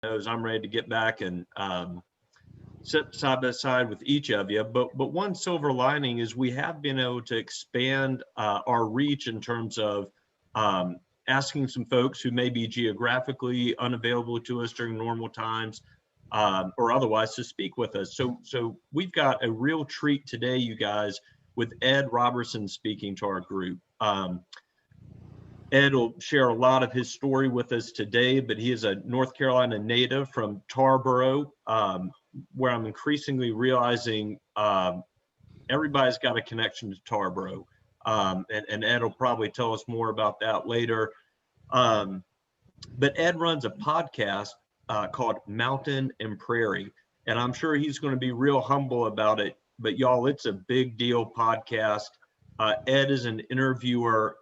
knows I'm ready to get back and sit side by side with each of you. But one silver lining is we have been able to expand our reach in terms of asking some folks who may be geographically unavailable to us during normal times or otherwise to speak with us. So we've got a real treat today, you guys, with Ed Roberson speaking to our group. Ed will share a lot of his story with us today, but he is a North Carolina native from Tarboro, where I'm increasingly realizing everybody's got a connection to Tarboro. And Ed will probably tell us more about that later. But Ed runs a podcast called Mountain and Prairie, and I'm sure he's going to be real humble about it. But y'all, it's a big deal podcast. Ed is an interviewer,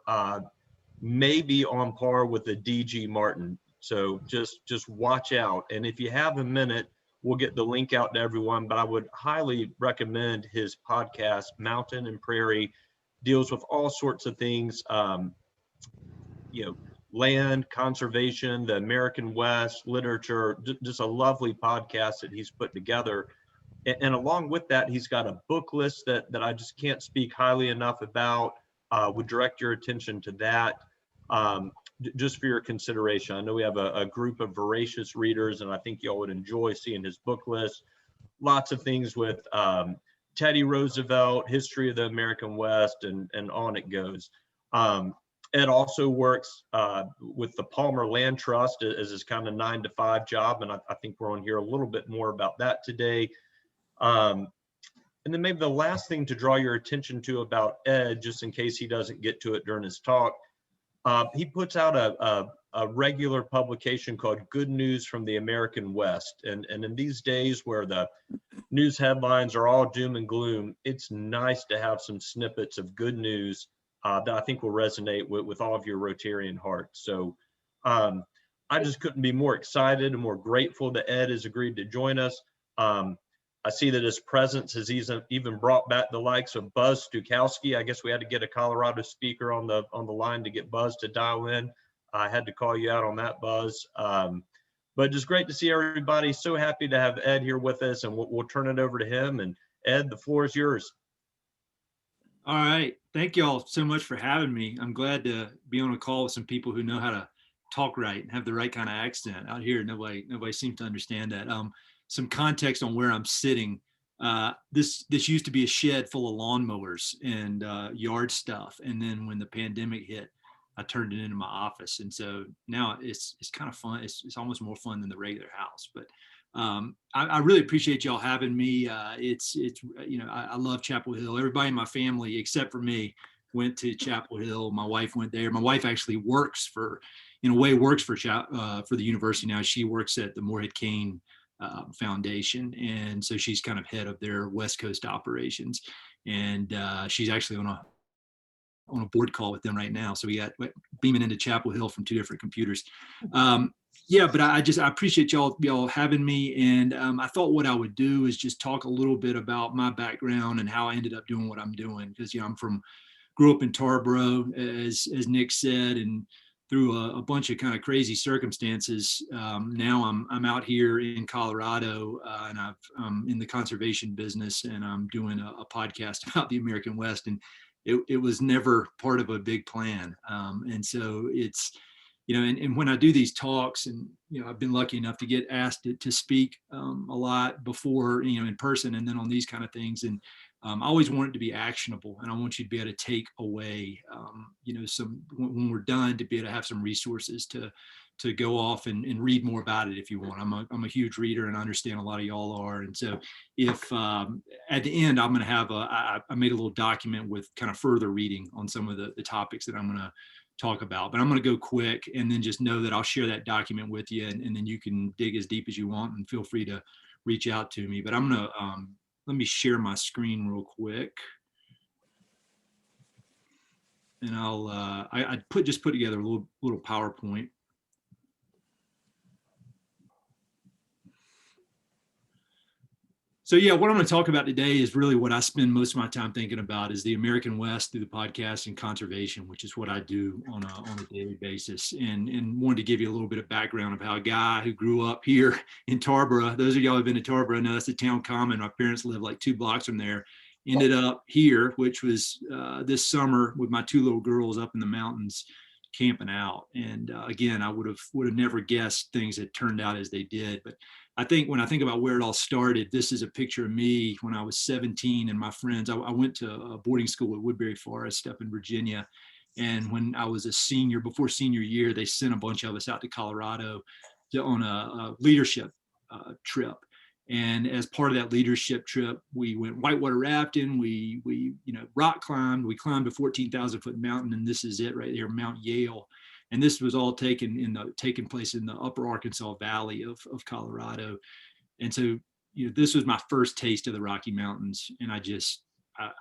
maybe on par with the DG Martin. So just watch out. And if you have a minute, we'll get the link out to everyone, but I would highly recommend his podcast, Mountain and Prairie. Deals with all sorts of things, land, conservation, the American West, literature, just a lovely podcast that he's put together. And along with that, he's got a book list that I just can't speak highly enough about. Would direct your attention to that just for your consideration. I know we have a group of voracious readers, and I think y'all would enjoy seeing his book list. Lots of things with Teddy Roosevelt, history of the American West, and on it goes. Ed also works with the Palmer Land Trust as his kind of 9-to-5 job, and I think we're on here a little bit more about that today. And then maybe the last thing to draw your attention to about Ed, just in case he doesn't get to it during his talk, he puts out a regular publication called Good News from the American West. And in these days where the news headlines are all doom and gloom, it's nice to have some snippets of good news that I think will resonate with all of your Rotarian hearts. So I just couldn't be more excited and more grateful that Ed has agreed to join us. I see that his presence has even brought back the likes of Buzz Stukowski. I guess we had to get a Colorado speaker on the line to get Buzz to dial in. I had to call you out on that, Buzz. But just great to see everybody. So happy to have Ed here with us, and we'll turn it over to him. And Ed, the floor is yours. All right. Thank you all so much for having me. I'm glad to be on a call with some people who know how to talk right and have the right kind of accent. Out here, nobody seems to understand that. Some context on where I'm sitting. This used to be a shed full of lawnmowers and yard stuff. And then when the pandemic hit, I turned it into my office. And so now it's kind of fun. It's almost more fun than the regular house. But I really appreciate y'all having me. I love Chapel Hill. Everybody in my family, except for me, went to Chapel Hill. My wife went there. My wife actually works for the university now. She works at the Morehead Kane Foundation, and so she's kind of head of their West Coast operations, and she's actually on a board call with them right now, so we got beaming into Chapel Hill from 2 different computers. But I appreciate y'all having me, and I thought what I would do is just talk a little bit about my background and how I ended up doing what I'm doing, because grew up in Tarboro, as Nick said, and through a bunch of kind of crazy circumstances, now I'm out here in Colorado, and I'm in the conservation business, and I'm doing a podcast about the American West, and it was never part of a big plan. And so it's, and when I do these talks, and, I've been lucky enough to get asked to speak a lot before, in person, and then on these kind of things. And I always want it to be actionable, and I want you to be able to take away, when we're done, to be able to have some resources to go off and read more about it if you want. I'm a huge reader, and I understand a lot of y'all are. And so if at the end, I'm going to have I made a little document with kind of further reading on some of the topics that I'm going to talk about, but I'm going to go quick, and then just know that I'll share that document with you, and then you can dig as deep as you want, and feel free to reach out to me. But I'm going to, let me share my screen real quick. And I'll, I just put together a little PowerPoint. So yeah, what I'm going to talk about today is really what I spend most of my time thinking about is the American West through the podcast and conservation, which is what I do on a daily basis. And wanted to give you a little bit of background of how a guy who grew up here in Tarboro, those of y'all who've been to Tarboro know that's the town common. My parents live like 2 blocks from there. Ended up here, which was this summer with my 2 little girls up in the mountains camping out. And again, I would have never guessed things had turned out as they did. But I think when I think about where it all started, this is a picture of me when I was 17 and my friends. I went to a boarding school at Woodbury Forest up in Virginia. And when I was a senior, before senior year, they sent a bunch of us out to Colorado on a leadership trip. And as part of that leadership trip, we went whitewater rafting, we rock climbed, we climbed a 14,000 foot mountain, and this is it right there, Mount Yale. And this was all taking place in the upper Arkansas Valley of Colorado. And so, this was my first taste of the Rocky Mountains. And I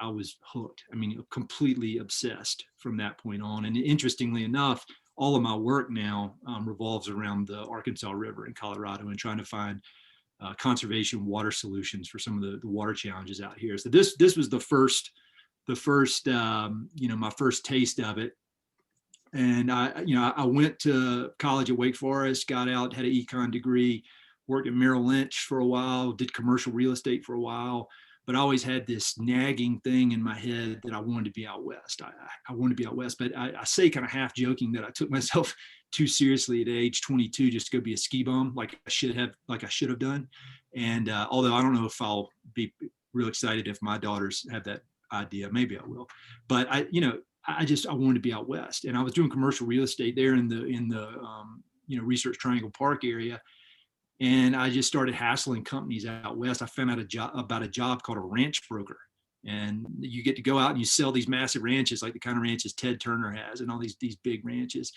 was hooked. I mean, completely obsessed from that point on. And interestingly enough, all of my work now revolves around the Arkansas River in Colorado and trying to find conservation water solutions for some of the water challenges out here. So this was the first my first taste of it. And I went to college at Wake Forest, got out, had an econ degree, worked at Merrill Lynch for a while, did commercial real estate for a while, but I always had this nagging thing in my head that I wanted to be out west. I wanted to be out west, but I say kind of half joking that I took myself too seriously at age 22 just to go be a ski bum like I should have done. And although I don't know if I'll be real excited if my daughters have that idea, maybe I will. But I wanted to be out west, and I was doing commercial real estate there in the Research Triangle Park area. And I just started hassling companies out west. I found out about a job called a ranch broker. And you get to go out and you sell these massive ranches, like the kind of ranches Ted Turner has and all these big ranches.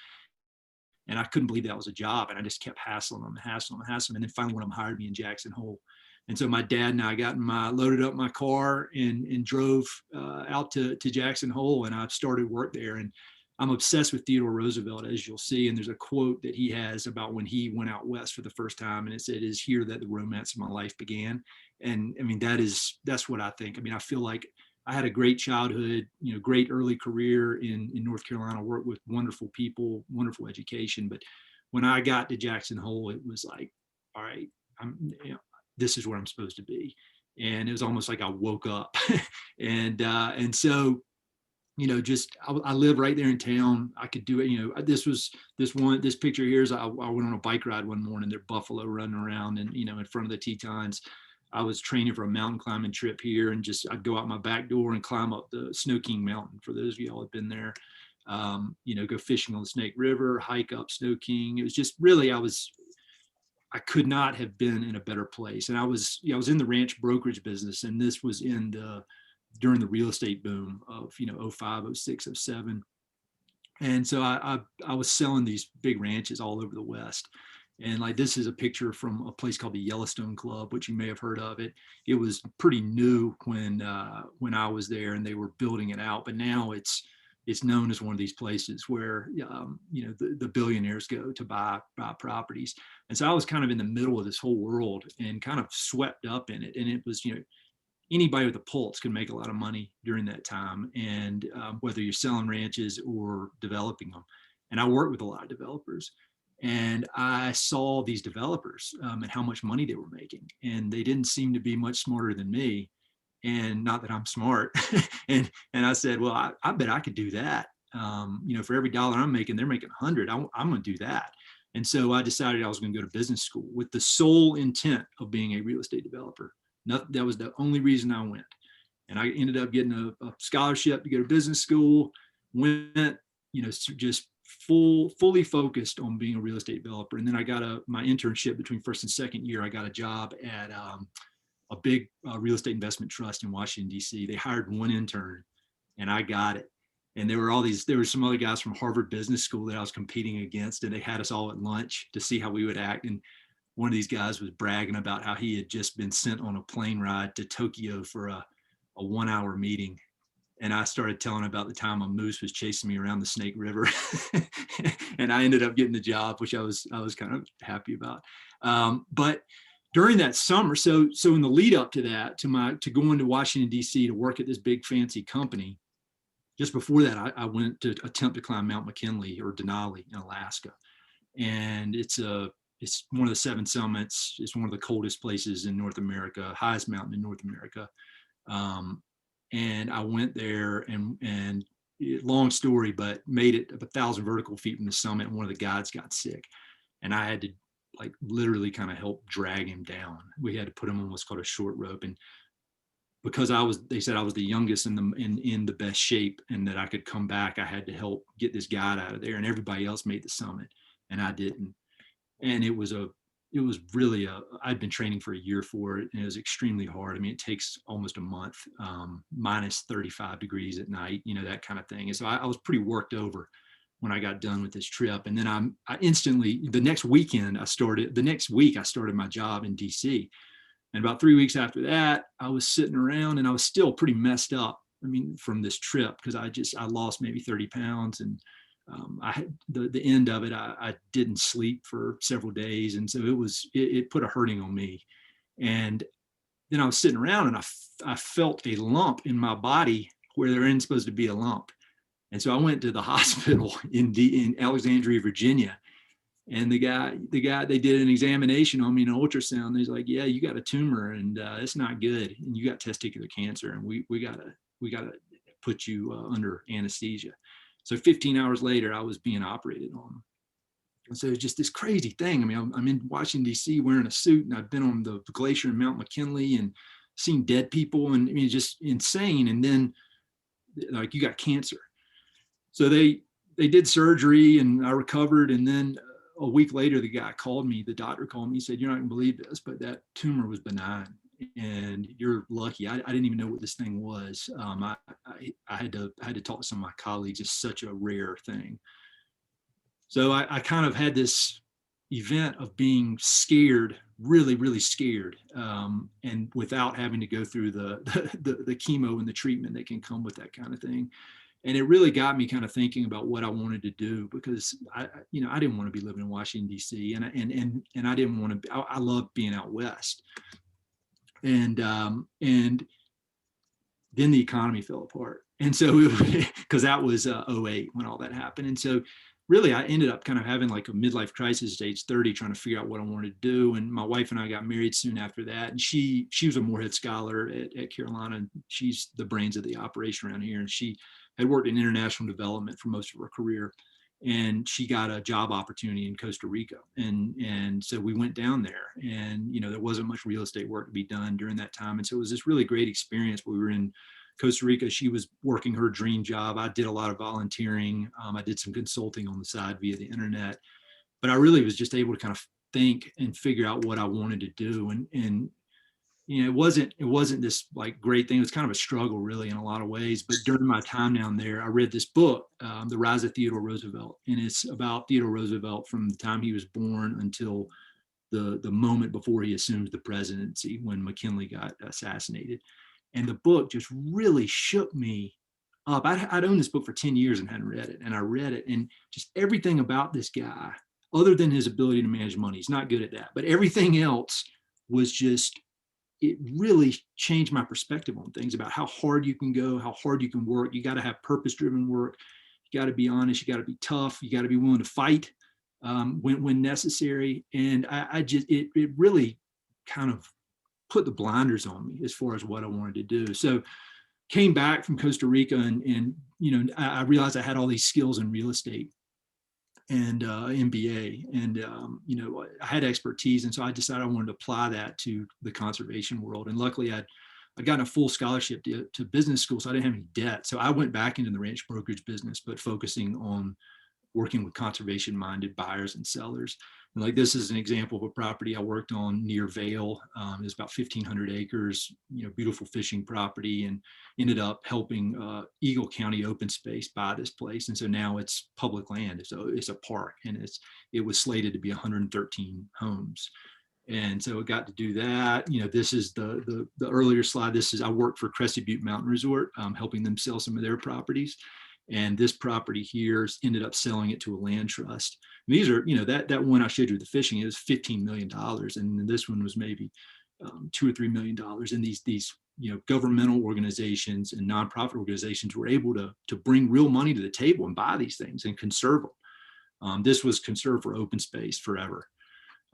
And I couldn't believe that was a job. And I just kept hassling them. And then finally one of them hired me in Jackson Hole. And so my dad and I loaded up my car and drove out to Jackson Hole, and I started work there. And I'm obsessed with Theodore Roosevelt, as you'll see. And there's a quote that he has about when he went out west for the first time. And it said, "It is here that the romance of my life began." And I mean, that's what I think. I mean, I feel like I had a great childhood, great early career in North Carolina, worked with wonderful people, wonderful education. But when I got to Jackson Hole, it was like, all right, this is where I'm supposed to be. And it was almost like I woke up. and so, I live right there in town. I could do it. This picture here is I went on a bike ride one morning. There buffalo running around and, in front of the Tetons. I was training for a mountain climbing trip here, and I'd go out my back door and climb up the Snow King Mountain. For those of y'all who've been there, go fishing on the Snake River, hike up Snow King. It was just really, I could not have been in a better place. And I was in the ranch brokerage business, and this was during the real estate boom of 05, 06, 07. And so I was selling these big ranches all over the West. And like, this is a picture from a place called the Yellowstone Club, which you may have heard of it. It was pretty new when I was there, and they were building it out. But now it's known as one of these places where the billionaires go to buy properties. And so I was kind of in the middle of this whole world and kind of swept up in it. And it was anybody with a pulse can make a lot of money during that time, and whether you're selling ranches or developing them. And I worked with a lot of developers, and I saw these developers and how much money they were making, and they didn't seem to be much smarter than me. And not that I'm smart. and I said, well, I bet I could do that. For every dollar I'm making, they're making 100. I'm going to do that. And so I decided I was going to go to business school with the sole intent of being a real estate developer. That was the only reason I went. And I ended up getting a scholarship to go to business school, went, just fully focused on being a real estate developer. And then I got my internship between first and second year. I got a job at a big real estate investment trust in Washington, D.C. They hired one intern, and I got it. And there were some other guys from Harvard Business School that I was competing against, and they had us all at lunch to see how we would act. And one of these guys was bragging about how he had just been sent on a plane ride to Tokyo for a 1-hour meeting. And I started telling about the time a moose was chasing me around the Snake River. And I ended up getting the job, which I was kind of happy about. But during that summer, so in the lead up to that, to going to Washington D.C. to work at this big fancy company, just before that, I went to attempt to climb Mount McKinley or Denali in Alaska, and it's one of the 7 summits. It's one of the coldest places in North America, highest mountain in North America. And I went there, and long story, but made it 1,000 vertical feet from the summit. And one of the guides got sick, and I had to like literally kind of help drag him down. We had to put him on what's called a short rope, and because they said I was the youngest in the best shape, and that I could come back, I had to help get this guide out of there. And everybody else made the summit, and I didn't. And it was really I'd been training for a year for it, and it was extremely hard. I mean, it takes almost a month, minus 35 degrees at night, that kind of thing. And so I was pretty worked over when I got done with this trip. And then I instantly, the next week I started my job in DC. And about 3 weeks after that, I was sitting around, and I was still pretty messed up. I mean, from this trip, because I lost maybe 30 pounds, and I had the end of it. I didn't sleep for several days, and so it put a hurting on me. And then I was sitting around, and I felt a lump in my body where there isn't supposed to be a lump. And so I went to the hospital in Alexandria, Virginia, and the guy they did an examination on me, an ultrasound. He's like, "Yeah, you got a tumor, and it's not good, and you got testicular cancer, and we gotta put you under anesthesia." So 15 hours later, I was being operated on. And so it's just this crazy thing. I mean, I'm in Washington, D.C. wearing a suit, and I've been on the glacier in Mount McKinley and seen dead people, and I mean, just insane. And then, like, you got cancer. So they did surgery, and I recovered. And then a week later, the doctor called me, he said, "You're not gonna believe this, but that tumor was benign. And you're lucky." I didn't even know what this thing was. I had to talk to some of my colleagues. It's such a rare thing. So I kind of had this event of being scared, really, really scared, and without having to go through the chemo and the treatment that can come with that kind of thing. And it really got me kind of thinking about what I wanted to do, because I didn't want to be living in Washington, D.C. and I didn't want to. I loved being out west. And then the economy fell apart. And so, because that was 08 when all that happened. And so really I ended up kind of having like a midlife crisis at age 30, trying to figure out what I wanted to do. And my wife and I got married soon after that. And she was a Morehead scholar at Carolina. And she's the brains of the operation around here. And she had worked in international development for most of her career. And she got a job opportunity in Costa Rica. And so we went down there, and, there wasn't much real estate work to be done during that time. And so it was this really great experience. We were in Costa Rica. She was working her dream job. I did a lot of volunteering. I did some consulting on the side via the internet, but I really was just able to kind of think and figure out what I wanted to do. And it wasn't this like great thing. It was kind of a struggle, really, in a lot of ways. But during my time down there, I read this book, The Rise of Theodore Roosevelt, and it's about Theodore Roosevelt from the time he was born until the moment before he assumed the presidency, when McKinley got assassinated. And the book just really shook me up. I'd owned this book for 10 years and hadn't read it. And I read it, and just everything about this guy, other than his ability to manage money, he's not good at that, but everything else was just, it really changed my perspective on things, about how hard you can go, how hard you can work. You got to have purpose-driven work. You got to be honest. You got to be tough. You got to be willing to fight when necessary. And it really kind of put the blinders on me as far as what I wanted to do. So came back from Costa Rica, and I realized I had all these skills in real estate and MBA, and I had expertise, and so I decided I wanted to apply that to the conservation world. And luckily, I got a full scholarship to business school, so I didn't have any debt. So I went back into the ranch brokerage business, but focusing on working with conservation-minded buyers and sellers. And like, this is an example of a property I worked on near Vail. It's about 1,500 acres, beautiful fishing property, and ended up helping Eagle County Open Space buy this place. And so now it's public land. So it's a park, and it was slated to be 113 homes. And so I got to do that. This is the earlier slide. I worked for Crested Butte Mountain Resort, helping them sell some of their properties. And this property here ended up selling it to a land trust. And these are, that one I showed you with the fishing, it was $15 million. And this one was maybe $2 or $3 million. And these governmental organizations and nonprofit organizations were able to bring real money to the table and buy these things and conserve them. This was conserved for open space forever.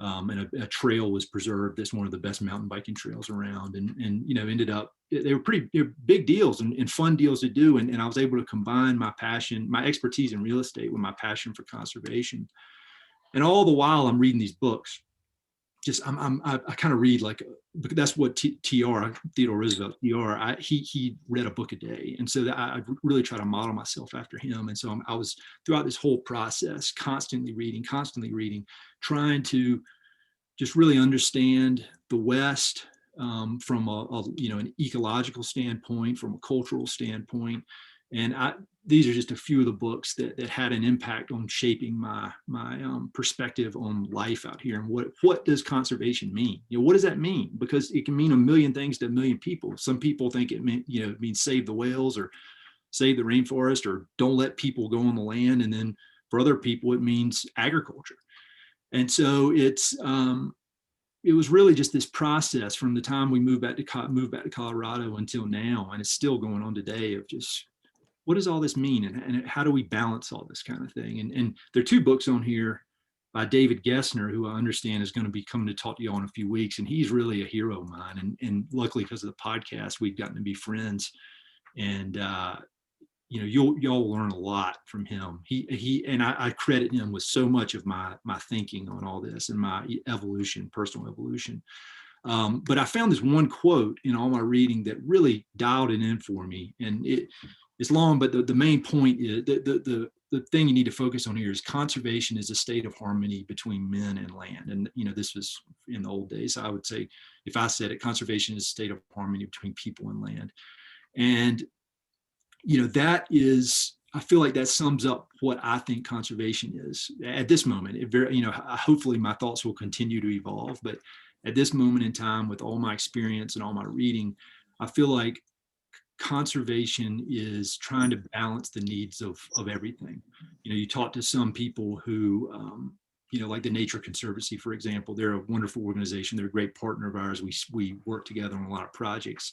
And a trail was preserved. That's one of the best mountain biking trails around, and ended up, they were big deals and fun deals to do. And I was able to combine my passion, my expertise in real estate with my passion for conservation. And all the while I'm reading these books. I kind of read like, that's what Theodore Roosevelt, he read a book a day. And so that I really try to model myself after him. And so I was throughout this whole process, constantly reading, trying to just really understand the West from an ecological standpoint, from a cultural standpoint. And these are just a few of the books that had an impact on shaping my perspective on life out here. And what does conservation mean? What does that mean? Because it can mean a million things to a million people. Some people think it means save the whales or save the rainforest or don't let people go on the land. And then for other people, it means agriculture. And so it was really just this process from the time we moved back to Colorado until now, and it's still going on today, of just, what does all this mean, and how do we balance all this kind of thing? And there are two books on here by David Gessner, who I understand is going to be coming to talk to you all in a few weeks, and he's really a hero of mine. And luckily, because of the podcast, we've gotten to be friends, and you'll learn a lot from him. I credit him with so much of my thinking on all this and my personal evolution. But I found this one quote in all my reading that really dialed it in for me. And it's long, but the main point is the thing you need to focus on here is conservation is a state of harmony between men and land. And this was in the old days. I would say, if I said it, conservation is a state of harmony between people and land. And that is, I feel like that sums up what I think conservation is at this moment. Hopefully my thoughts will continue to evolve, but at this moment in time, with all my experience and all my reading, I feel like conservation is trying to balance the needs of everything. You talk to some people who, like the Nature Conservancy, for example. They're a wonderful organization. They're a great partner of ours. We work together on a lot of projects.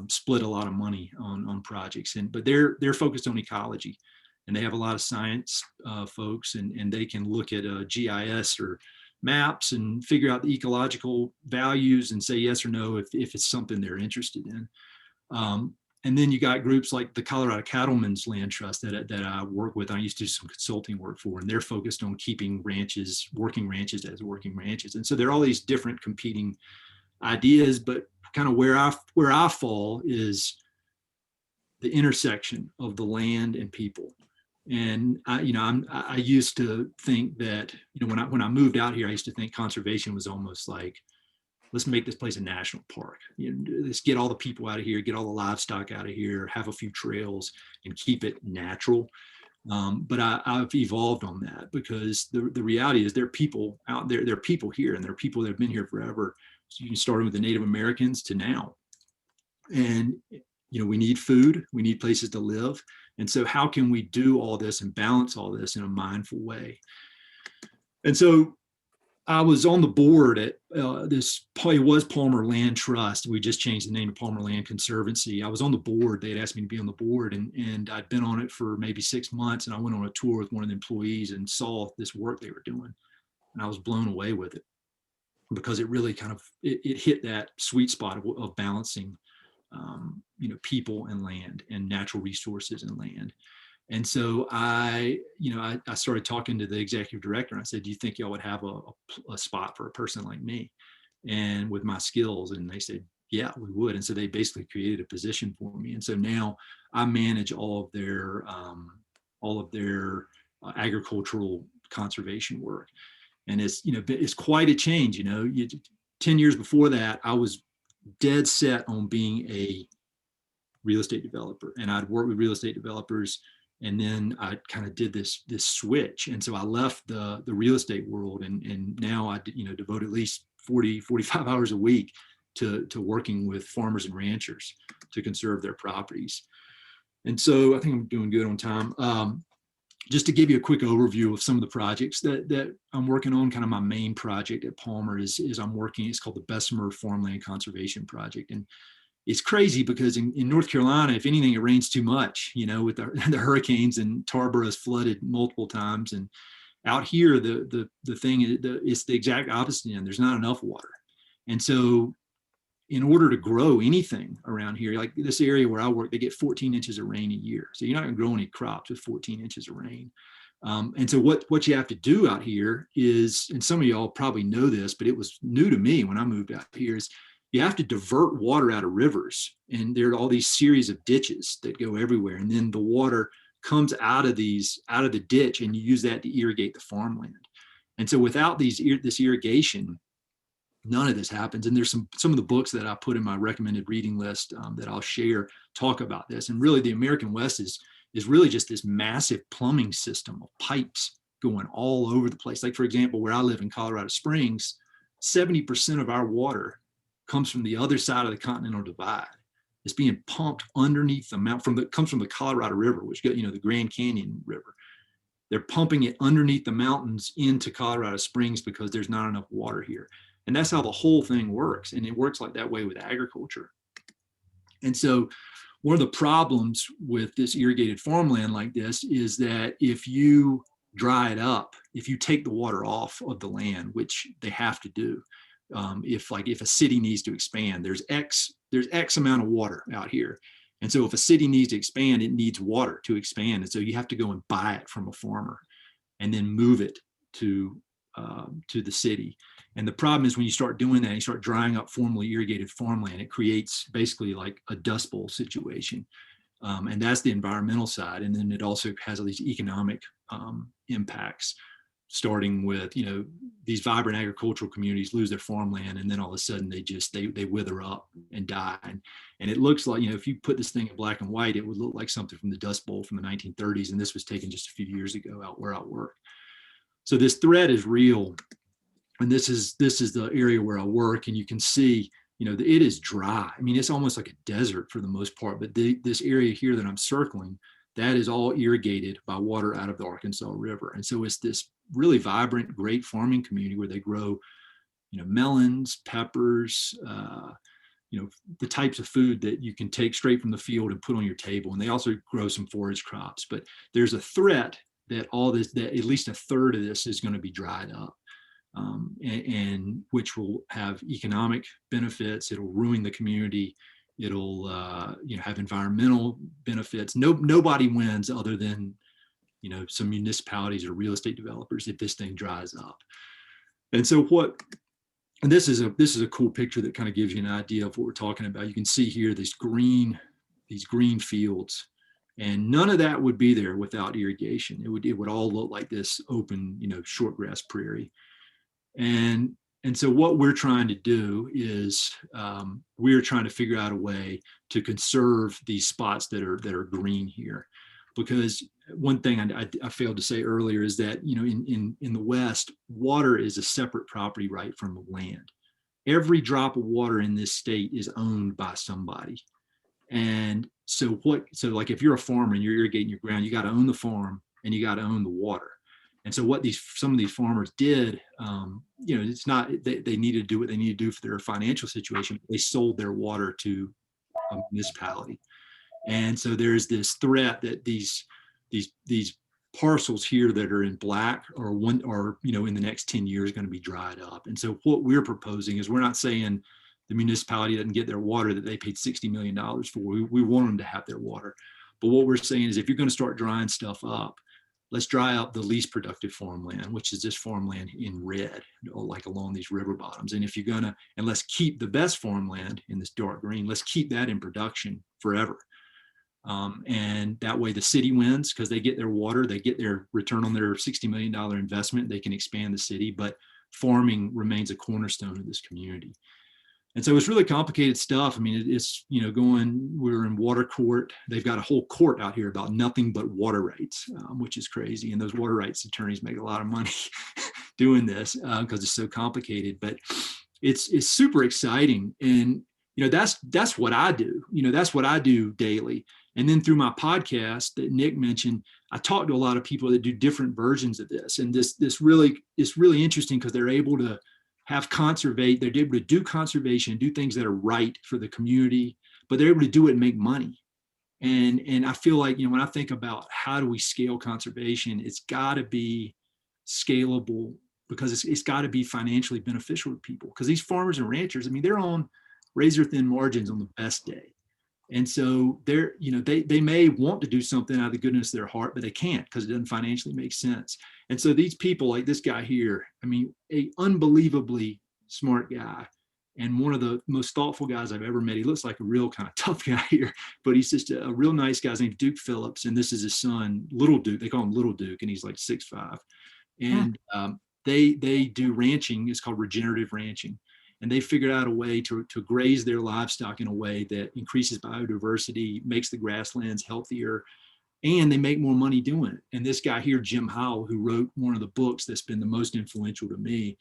Split a lot of money on projects, but they're focused on ecology, and they have a lot of science folks, and they can look at GIS or maps and figure out the ecological values and say yes or no if it's something they're interested in. And then you got groups like the Colorado Cattlemen's Land Trust that I work with. I used to do some consulting work for, and they're focused on keeping working ranches as working ranches. And so there are all these different competing ideas, but kind of where I fall is the intersection of the land and people. And I used to think that, when I moved out here, I used to think conservation was almost like, let's make this place a national park. Let's get all the people out of here, get all the livestock out of here, have a few trails, and keep it natural. But I've evolved on that, because the reality is there are people out there, there are people here, and there are people that have been here forever. So you can start with the Native Americans to now. And, we need food, we need places to live. And so how can we do all this and balance all this in a mindful way? And so I was on the board at this probably was Palmer Land Trust. We just changed the name to Palmer Land Conservancy. I was on the board. They had asked me to be on the board, and I'd been on it for maybe 6 months. And I went on a tour with one of the employees and saw this work they were doing. And I was blown away with it, because it really kind of, it hit that sweet spot of balancing, people and land, and natural resources and land. And so I started talking to the executive director, and I said, do you think y'all would have a spot for a person like me and with my skills? And they said, yeah, we would. And so they basically created a position for me. And so now I manage all of their agricultural conservation work. And it's quite a change. 10 years before that, I was dead set on being a real estate developer, and I'd worked with real estate developers. And then I kind of did this switch. And so I left the real estate world, and now I devote at least 45 hours a week to working with farmers and ranchers to conserve their properties. And so I think I'm doing good on time. Just to give you a quick overview of some of the projects that I'm working on, kind of my main project at Palmer is I'm working, it's called the Bessemer Farmland Conservation Project. And it's crazy because in North Carolina, if anything, it rains too much, with the hurricanes, and Tarboro is flooded multiple times. And out here, the thing is, it's the exact opposite end. There's not enough water. And so in order to grow anything around here, like this area where I work, they get 14 inches of rain a year. So you're not going to grow any crops with 14 inches of rain. And so what you have to do out here is, and some of y'all probably know this, but it was new to me when I moved out here, is you have to divert water out of rivers. And there are all these series of ditches that go everywhere. And then the water comes out of the ditch, and you use that to irrigate the farmland. And so without this irrigation, none of this happens. And there's some of the books that I put in my recommended reading list that I'll share talk about this. And really, the American West is really just this massive plumbing system of pipes going all over the place. Like, for example, where I live in Colorado Springs, 70% of our water comes from the other side of the Continental Divide. It's being pumped underneath the mountain comes from the Colorado River, which got, the Grand Canyon River. They're pumping it underneath the mountains into Colorado Springs because there's not enough water here. And that's how the whole thing works. And it works like that way with agriculture. And so one of the problems with this irrigated farmland like this is that if you dry it up, if you take the water off of the land, which they have to do, if a city needs to expand, there's X amount of water out here. And so if a city needs to expand, it needs water to expand. And so you have to go and buy it from a farmer and then move it to the city. And the problem is when you start doing that, you start drying up formerly irrigated farmland, it creates basically like a dust bowl situation. And that's the environmental side. And then it also has all these economic impacts, starting with, these vibrant agricultural communities lose their farmland, and then all of a sudden they wither up and die. And it looks like, if you put this thing in black and white, it would look like something from the Dust Bowl from the 1930s. And this was taken just a few years ago out where I work. So this threat is real. And this is the area where I work, and you can see, it is dry. I mean, it's almost like a desert for the most part, but this area here that I'm circling, that is all irrigated by water out of the Arkansas River. And so it's this really vibrant, great farming community where they grow, melons, peppers, the types of food that you can take straight from the field and put on your table. And they also grow some forage crops, but there's a threat that that at least a third of this is going to be dried up. And which will have economic benefits. It'll ruin the community. It'll have environmental benefits. Nobody wins other than some municipalities or real estate developers if this thing dries up. And so this is a cool picture that kind of gives you an idea of what we're talking about. You can see here these green fields, and none of that would be there without irrigation. It would all look like this open shortgrass prairie. And so what we're trying to do is we're trying to figure out a way to conserve these spots that are green here, because one thing I failed to say earlier is that in the West, water is a separate property right from the land. Every drop of water in this state is owned by somebody. And so like if you're a farmer and you're irrigating your ground, you got to own the farm and you got to own the water. And so what some of these farmers did, it's not they needed to do what they need to do for their financial situation. They sold their water to a municipality, and so there's this threat that these parcels here that are in black are in the next 10 years going to be dried up. And so what we're proposing is, we're not saying the municipality doesn't get their water that they paid $60 million for. We want them to have their water, but what we're saying is, if you're going to start drying stuff up, let's dry up the least productive farmland, which is this farmland in red, like along these river bottoms. And and let's keep the best farmland in this dark green, let's keep that in production forever. And that way the city wins because they get their water, they get their return on their $60 million investment, they can expand the city, but farming remains a cornerstone of this community. And so it's really complicated stuff. I mean, it's, we're in water court. They've got a whole court out here about nothing but water rights, which is crazy. And those water rights attorneys make a lot of money doing this because it's so complicated, but it's super exciting. And, that's what I do. That's what I do daily. And then through my podcast that Nick mentioned, I talk to a lot of people that do different versions of this. And this really is really interesting because they're able to they're able to do conservation, do things that are right for the community, but they're able to do it and make money. And I feel like, when I think about how do we scale conservation, it's got to be scalable because it's got to be financially beneficial to people. Because these farmers and ranchers, I mean, they're on razor thin margins on the best day. And so they may want to do something out of the goodness of their heart, but they can't because it doesn't financially make sense. And so these people like this guy here, I mean, a unbelievably smart guy and one of the most thoughtful guys I've ever met. He looks like a real kind of tough guy here, but he's just a real nice guy. His name's Duke Phillips, and this is his son, Little Duke. They call him Little Duke, and he's like 6'5". And they do ranching. It's called regenerative ranching. And they figured out a way to graze their livestock in a way that increases biodiversity, makes the grasslands healthier, and they make more money doing it. And this guy here, Jim Howell, who wrote one of the books that's been the most influential to me,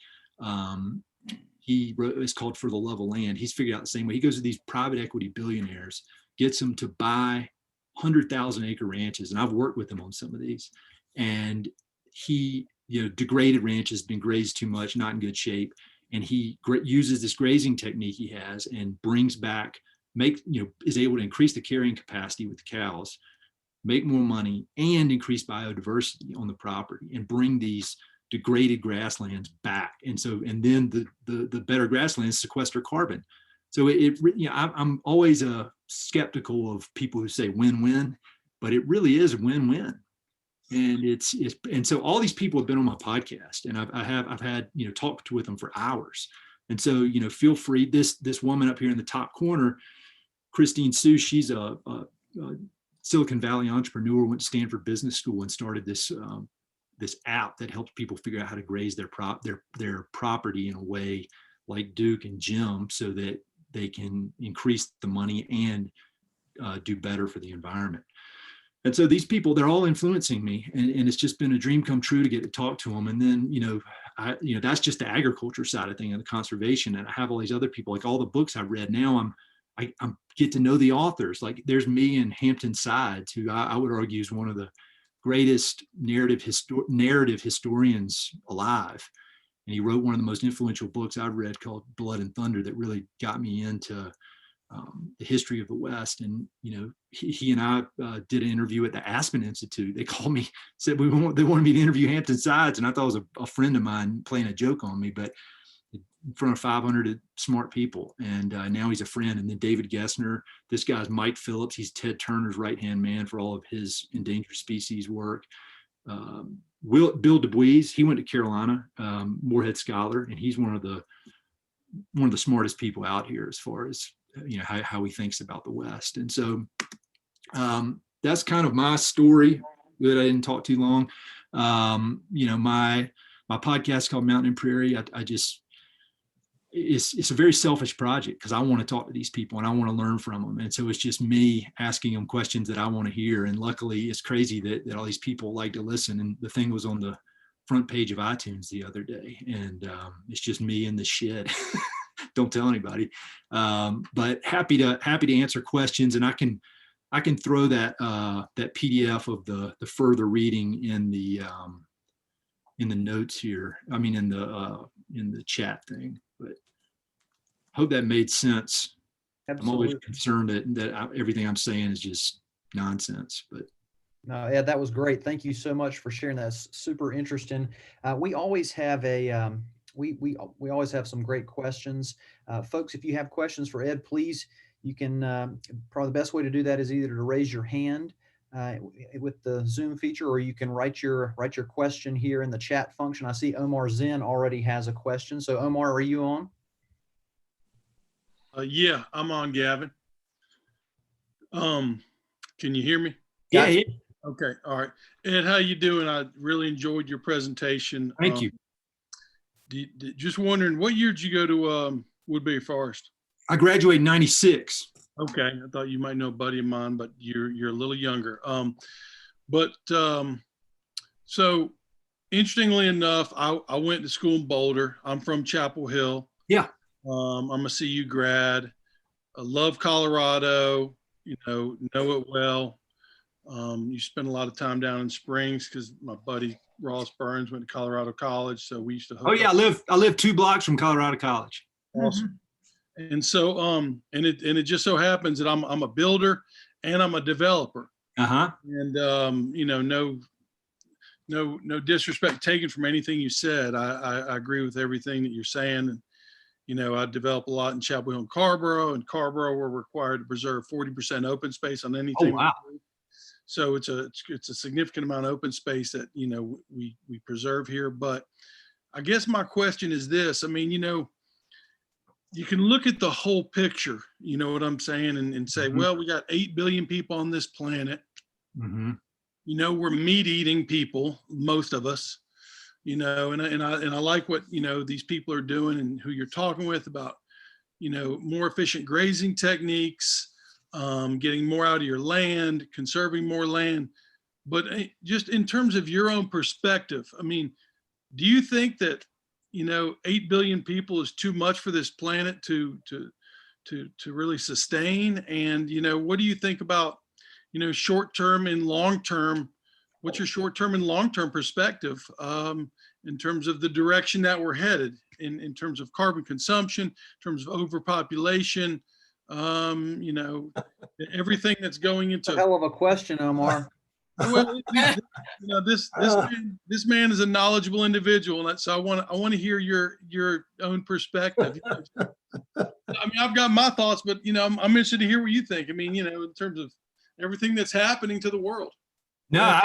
he wrote, it's called For the Love of Land. He's figured out the same way. He goes to these private equity billionaires, gets them to buy 100,000 acre ranches. And I've worked with him on some of these. And he, degraded ranches, been grazed too much, not in good shape. And he uses this grazing technique he has and brings back, is able to increase the carrying capacity with the cows, make more money, and increase biodiversity on the property and bring these degraded grasslands back. And then the better grasslands sequester carbon. So I'm always skeptical of people who say win-win, but it really is win-win. And so all these people have been on my podcast, and I've had talked with them for hours. And so feel free. This woman up here in the top corner, Christine Sue, she's a Silicon Valley entrepreneur, went to Stanford Business School and started this app that helps people figure out how to graze their property in a way like Duke and Jim, so that they can increase the money and do better for the environment. And so these people, they're all influencing me, and it's just been a dream come true to get to talk to them. And then, that's just the agriculture side of things and the conservation. And I have all these other people, like all the books I've read now, I get to know the authors. Like there's me and Hampton Sides, who I would argue is one of the greatest narrative historians alive. And he wrote one of the most influential books I've read called Blood and Thunder that really got me into the history of the West. And he and I did an interview at the Aspen Institute. They called me, said they wanted me to interview Hampton Sides, and I thought it was a friend of mine playing a joke on me, but in front of 500 smart people. And now he's a friend. And then David Gessner, this guy's Mike Phillips. He's Ted Turner's right-hand man for all of his endangered species work. Bill DuBois, he went to Carolina, Moorhead Scholar, and he's one of the smartest people out here as far as how he thinks about the West. And so that's kind of my story that I didn't talk too long. My podcast called Mountain and Prairie. It's a very selfish project because I want to talk to these people and I want to learn from them. And so it's just me asking them questions that I want to hear. And luckily it's crazy that all these people like to listen. And the thing was on the front page of iTunes the other day, and it's just me in the shed. Don't tell anybody. But happy to answer questions, and I can throw that PDF of the further reading in the notes here. I mean, in the chat thing. But hope that made sense. Absolutely. I'm always concerned that everything I'm saying is just nonsense, but. No, Ed, that was great. Thank you so much for sharing that. It's super interesting. We always have we always have some great questions. Folks, if you have questions for Ed, please, you can, probably the best way to do that is either to raise your hand with the Zoom feature, or you can write your question here in the chat function. I see Omar Zen already has a question. So Omar, are you on? Yeah, I'm on, Gavin. Can you hear me? Yeah. Okay. All right. Ed, how you doing? I really enjoyed your presentation. Thank you. Just wondering, what year did you go to Woodbury Forest? I graduated in 96. Okay. I thought you might know a buddy of mine, but you're a little younger. So interestingly enough, I went to school in Boulder. I'm from Chapel Hill. Yeah. I'm a CU grad. I love Colorado. know it well. You spend a lot of time down in Springs because my buddy Ross Burns went to Colorado College, so we used to Oh hook yeah, up. I live 2 blocks from Colorado College. Awesome. And so, and it just so happens that I'm a builder and I'm a developer. Uh-huh. And no disrespect taken from anything you said. I agree with everything that you're saying. And I develop a lot in Chapel Hill and Carborough. And Carborough, we're required to preserve 40% open space on anything. Oh wow. So it's a significant amount of open space that we preserve here. But I guess my question is this. I mean, you can look at the whole picture, you know what I'm saying, and say, well, we got 8 billion people on this planet. Mm-hmm. We're meat eating people, most of us, and I like what, these people are doing and who you're talking with about, more efficient grazing techniques, getting more out of your land, conserving more land. But just in terms of your own perspective, I mean, do you think that 8 billion people is too much for this planet to really sustain? And what do you think about short term and long term? What's your short term and long term perspective in terms of the direction that we're headed in terms of carbon consumption, in terms of overpopulation, everything that's going into? A hell of a question, Omar. Well, this man is a knowledgeable individual, and so I want to hear your own perspective. I mean, I've got my thoughts, but I'm interested to hear what you think. I mean, in terms of everything that's happening to the world. No,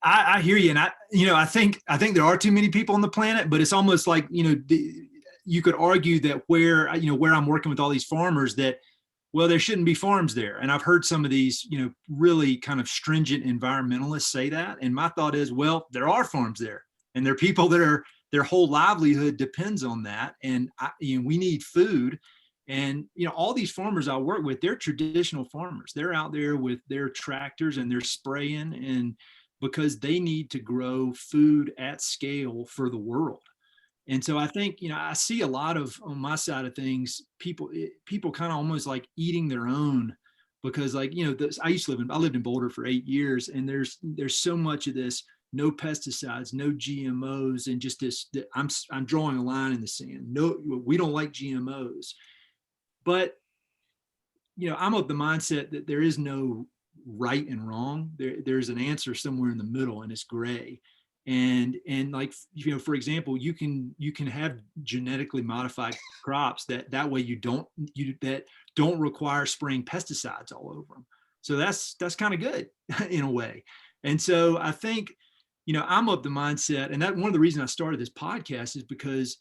I hear you, and I think there are too many people on the planet, but it's almost like you could argue that where I'm working with all these farmers that, well, there shouldn't be farms there. And I've heard some of these, really kind of stringent environmentalists say that. And my thought is, well, there are farms there, and there are people that their whole livelihood depends on that. And we need food. And, all these farmers I work with, they're traditional farmers. They're out there with their tractors and they're spraying, and because they need to grow food at scale for the world. And so I think, I see a lot of, on my side of things, people kind of almost like eating their own, because I lived in Boulder for 8 years, and there's so much of this, no pesticides, no GMOs, and just this, I'm drawing a line in the sand. No, we don't like GMOs. But, I'm of the mindset that there is no right and wrong. There's an answer somewhere in the middle, and it's gray. And like, for example, you can have genetically modified crops that way that don't require spraying pesticides all over them. So that's kind of good in a way. And so I think, I'm of the mindset, and that one of the reasons I started this podcast is because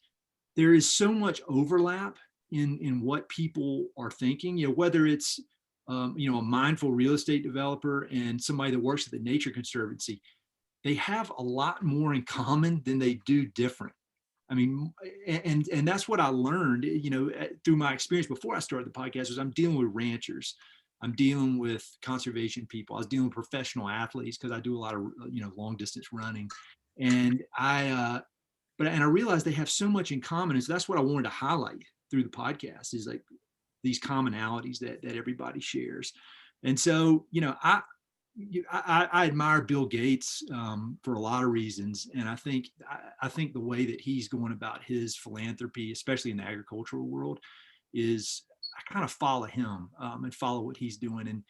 there is so much overlap in what people are thinking, whether it's, a mindful real estate developer and somebody that works at the Nature Conservancy. They have a lot more in common than they do different. I mean, and that's what I learned, through my experience before I started the podcast, was I'm dealing with ranchers. I'm dealing with conservation people. I was dealing with professional athletes because I do a lot of, long distance running. And I realized they have so much in common. And so that's what I wanted to highlight through the podcast, is like these commonalities that everybody shares. And so, I admire Bill Gates for a lot of reasons, and I think the way that he's going about his philanthropy, especially in the agricultural world, is I kind of follow him and follow what he's doing. And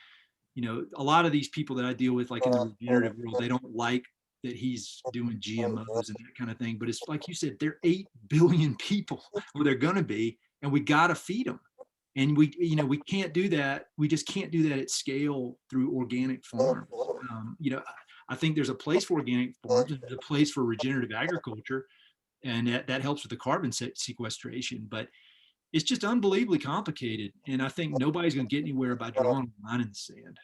a lot of these people that I deal with, like in the regenerative world, they don't like that he's doing GMOs and that kind of thing. But it's like you said, there are 8 billion people, or they're going to be, and we got to feed them. And we can't do that. We just can't do that at scale through organic farms. I think there's a place for organic farms. There's a place for regenerative agriculture, and that helps with the carbon sequestration. But it's just unbelievably complicated. And I think nobody's going to get anywhere by drawing a line in the sand.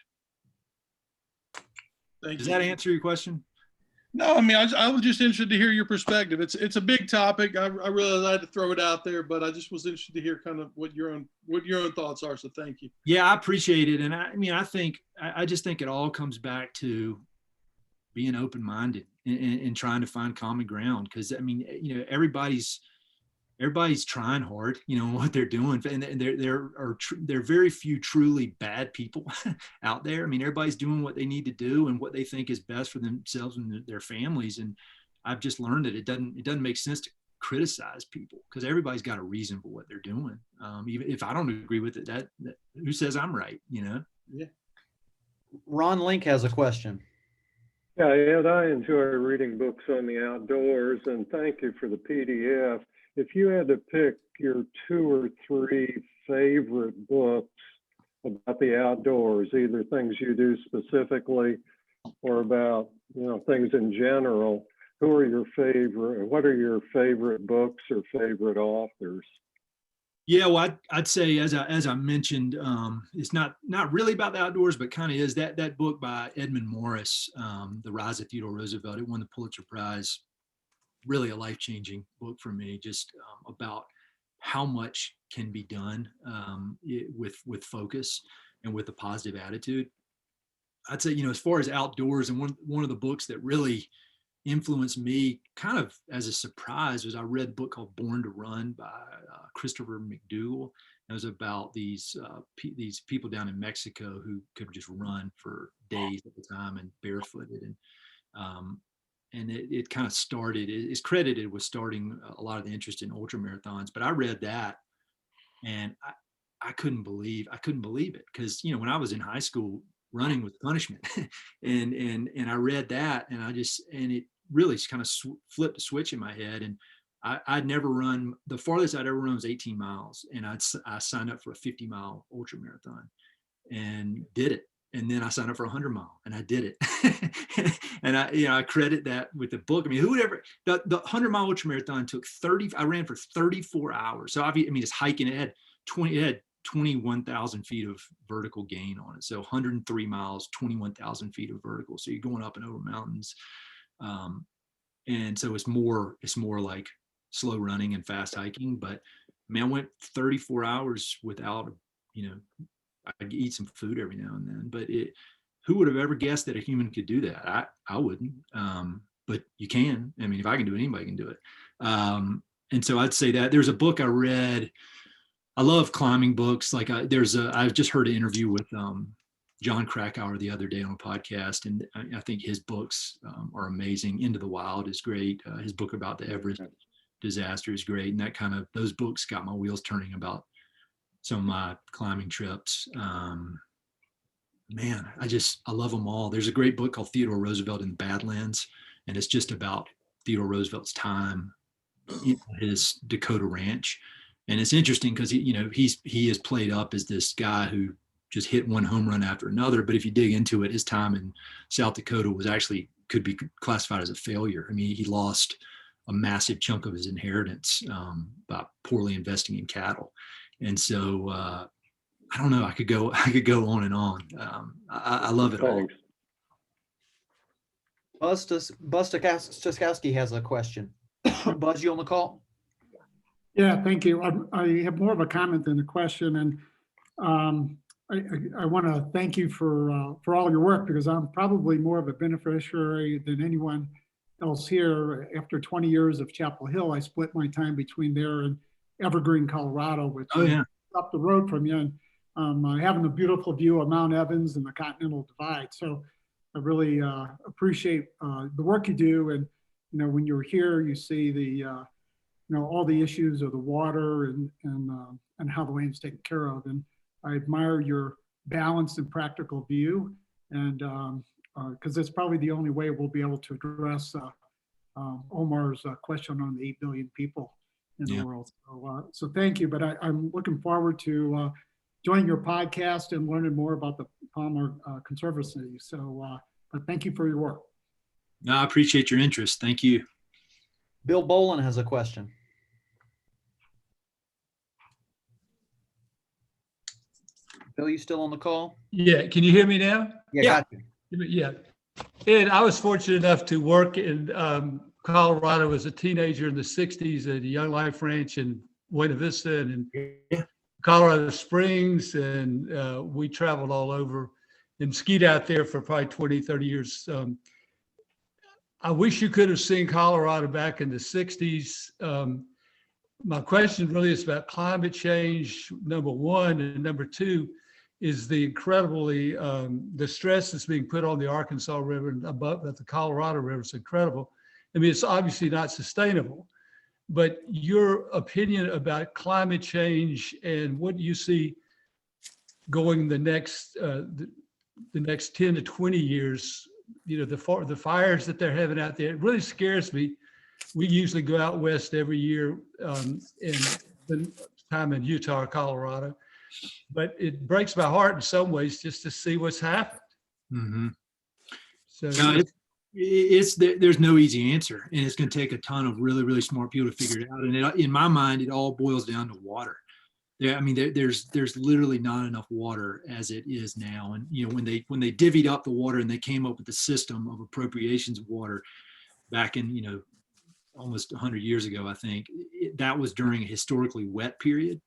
Does that answer your question? No, I mean, I was just interested to hear your perspective. It's a big topic. I realized I had to throw it out there, but I just was interested to hear kind of what your own thoughts are. So thank you. Yeah, I appreciate it. And I just think it all comes back to being open-minded and trying to find common ground. Because everybody's everybody's trying hard, what they're doing, and there are very few truly bad people out there. I mean, everybody's doing what they need to do and what they think is best for themselves and their families. And I've just learned that it doesn't make sense to criticize people, because everybody's got a reason for what they're doing. Even if I don't agree with it, that who says I'm right? Yeah. Ron Link has a question. Yeah, Ed, I enjoy reading books on the outdoors, and thank you for the PDF. If you had to pick your 2 or 3 favorite books about the outdoors, either things you do specifically or about, things in general, who are your favorite? What are your favorite books or favorite authors? Yeah, well, I'd say, as I mentioned, it's not really about the outdoors, but kind of is that book by Edmund Morris, The Rise of Theodore Roosevelt. It won the Pulitzer Prize. Really a life-changing book for me, just about how much can be done with focus and with a positive attitude. I'd say, as far as outdoors, and one of the books that really influenced me kind of as a surprise was I read a book called Born to Run by Christopher McDougall. It was about these people down in Mexico who could just run for days at the time and barefooted. And it kind of started, it's credited with starting a lot of the interest in ultra marathons. But I read that and I couldn't believe it, because when I was in high school, running was punishment. and I read that and it really kind of flipped a switch in my head. And I'd never run, the farthest I'd ever run was 18 miles. And I signed up for a 50-mile ultra marathon and did it. And then I signed up for a 100-mile and I did it. And I credit that with the book. I mean, the 100-mile ultra marathon took I ran for 34 hours. So it's hiking. It had 21,000 feet of vertical gain on it. So 103 miles, 21,000 feet of vertical. So you're going up and over mountains. And so it's more like slow running and fast hiking. But I went 34 hours without, I'd eat some food every now and then, but who would have ever guessed that a human could do that? I wouldn't, but you can. I mean, if I can do it, anybody can do it. And so I'd say that there's a book I read. I love climbing books. Like I've just heard an interview with John Krakauer the other day on a podcast, and I think his books are amazing. Into the Wild is great. His book about the Everest disaster is great, and those books got my wheels turning about some of my climbing trips. Man, I love them all. There's a great book called Theodore Roosevelt in the Badlands, and it's just about Theodore Roosevelt's time in his Dakota ranch. And it's interesting because he is played up as this guy who just hit one home run after another. But if you dig into it, his time in South Dakota could be classified as a failure. I mean, he lost a massive chunk of his inheritance by poorly investing in cattle. And so I don't know. I could go on and on. I love it all. Buzz Stokowski has a question. Buzz, you on the call? Yeah, thank you. I have more of a comment than a question, and I want to thank you for all your work, because I'm probably more of a beneficiary than anyone else here. After 20 years of Chapel Hill, I split my time between there and Evergreen, Colorado, which is up the road from you, and having a beautiful view of Mount Evans and the Continental Divide. So I really appreciate the work you do. And when you're here, you see the all the issues of the water and how the land's taken care of. And I admire your balanced and practical view, and because it's probably the only way we'll be able to address Omar's question on the 8 billion people in the world. So thank you. But I'm looking forward to joining your podcast and learning more about the Palmer Conservancy. So, but thank you for your work. No, I appreciate your interest. Thank you. Bill Bolin has a question. Bill, you still on the call? Yeah, can you hear me now? Yeah. Got you. Yeah. Ed, I was fortunate enough to work in Colorado as a teenager in the 60s at a Young Life Ranch in Buena Vista and in Colorado Springs. And we traveled all over and skied out there for probably 20, 30 years. I wish you could have seen Colorado back in the 60s. my question really is about climate change, number one, and number two is the incredibly, the stress that's being put on the Arkansas River and above at the Colorado River is incredible. I mean, it's obviously not sustainable, but your opinion about climate change and what you see going the next 10 to 20 years, you know, the fires that they're having out there, it really scares me. We usually go out west every year in the time in Utah or Colorado, but it breaks my heart in some ways just to see what's happened. Mm-hmm. So No, there's no easy answer, and it's going to take a ton of really, really smart people to figure it out. And in my mind, it all boils down to water. I mean, there's literally not enough water as it is now. And you know, when they divvied up the water and they came up with the system of appropriations of water back in, you know, almost 100 years ago, I think that was during a historically wet period.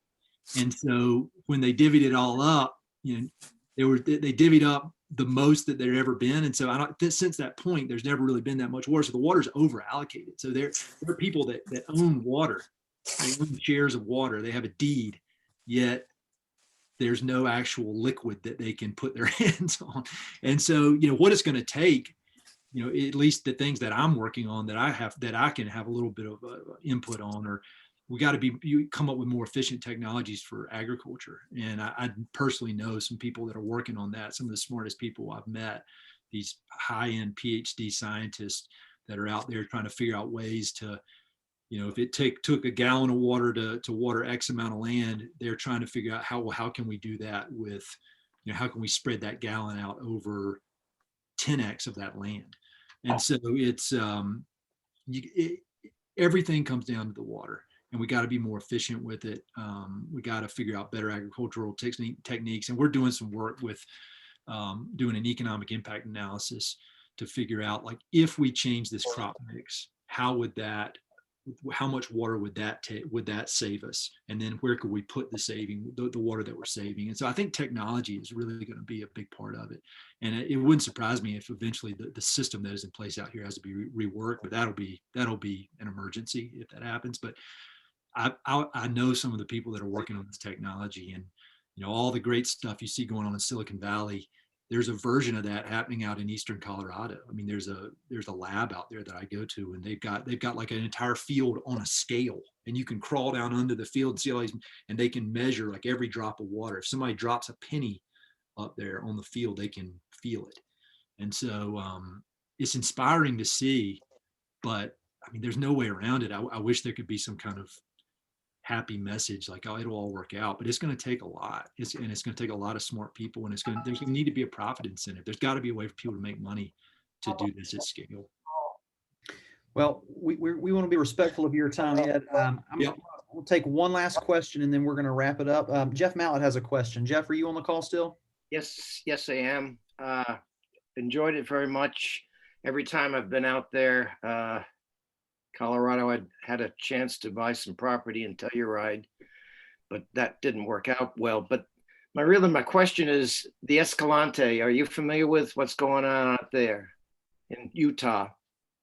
And so when they divvied it all up, you know, they divvied up the most that there'd ever been. And so since that point, there's never really been that much water. So the water's over allocated. So there are people that own water. They own shares of water. They have a deed, yet there's no actual liquid that they can put their hands on. And so, you know, what it's going to take, you know, at least the things that I'm working on that I can have a little bit of input on, or we got to come up with more efficient technologies for agriculture. And I personally know some people that are working on that. Some of the smartest people I've met, these high-end PhD scientists that are out there trying to figure out ways to, you know, if it took a gallon of water to water X amount of land, they're trying to figure out how can we do that with, you know, how can we spread that gallon out over 10x of that land. And so it's everything comes down to the water, and we got to be more efficient with it. We got to figure out better agricultural techniques, and we're doing some work with doing an economic impact analysis to figure out, like, if we change this crop mix, how much water would that save us, and then where could we put the water that we're saving. And so I think technology is really going to be a big part of it, and it wouldn't surprise me if eventually the system that is in place out here has to be reworked, but that'll be an emergency if that happens. But I know some of the people that are working on this technology, and you know, all the great stuff you see going on in Silicon Valley, there's a version of that happening out in eastern Colorado. I mean, there's a lab out there that I go to, and they've got like an entire field on a scale, and you can crawl down under the field and see all these, and they can measure like every drop of water. If somebody drops a penny up there on the field, they can feel it. And so it's inspiring to see, but I mean, there's no way around it. I wish there could be some kind of happy message like, oh, it'll all work out, but it's going to take a lot. It's going to take a lot of smart people, and there's going to need to be a profit incentive. There's got to be a way for people to make money to do this at scale. Well, we want to be respectful of your time, Ed. We'll take one last question, and then we're going to wrap it up. Jeff Mallett has a question. Jeff, are you on the call still? Yes, I am. Enjoyed it very much. Every time I've been out there, Colorado, I had a chance to buy some property in Telluride, but that didn't work out well. But my question is the Escalante. Are you familiar with what's going on out there in Utah?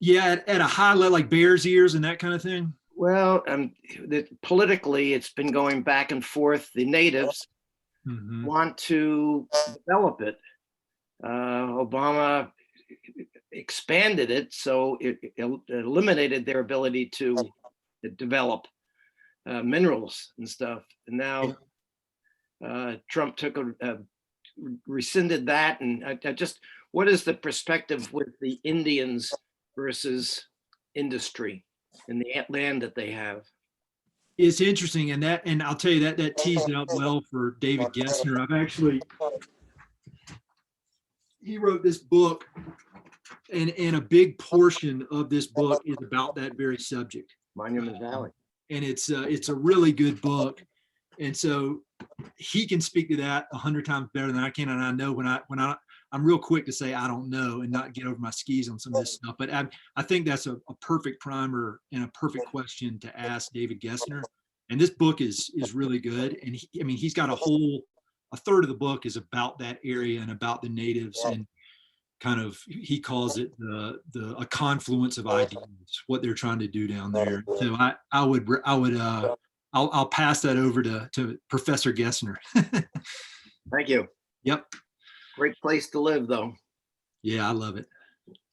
Yeah, at a high level, like Bears Ears and that kind of thing. Well, politically, it's been going back and forth. The natives want to develop it. Obama expanded it, so it eliminated their ability to develop minerals and stuff. And now Trump rescinded that. And I just, what is the perspective with the Indians versus industry and the land that they have? It's interesting, and I'll tell you that teased it up well for David Gessner. He wrote this book, and a big portion of this book is about that very subject. Monument Valley. And it's a really good book. And so he can speak to that 100 times better than I can. And I know when I'm real quick to say I don't know and not get over my skis on some of this stuff. But I think that's a perfect primer and a perfect question to ask David Gessner. And this book is really good. And he's got a third of the book is about that area and about the natives and kind of, he calls it a confluence of ideas, what they're trying to do down there. So I'll pass that over to Professor Gessner. Thank you. Yep. Great place to live, though. Yeah, I love it.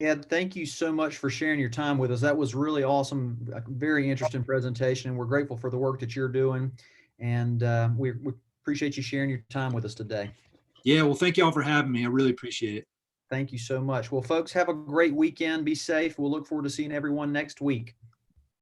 Ed, thank you so much for sharing your time with us. That was really awesome, a very interesting presentation, and we're grateful for the work that you're doing. And we appreciate you sharing your time with us today. Yeah, well, thank you all for having me. I really appreciate it. Thank you so much. Well, folks, have a great weekend. Be safe. We'll look forward to seeing everyone next week.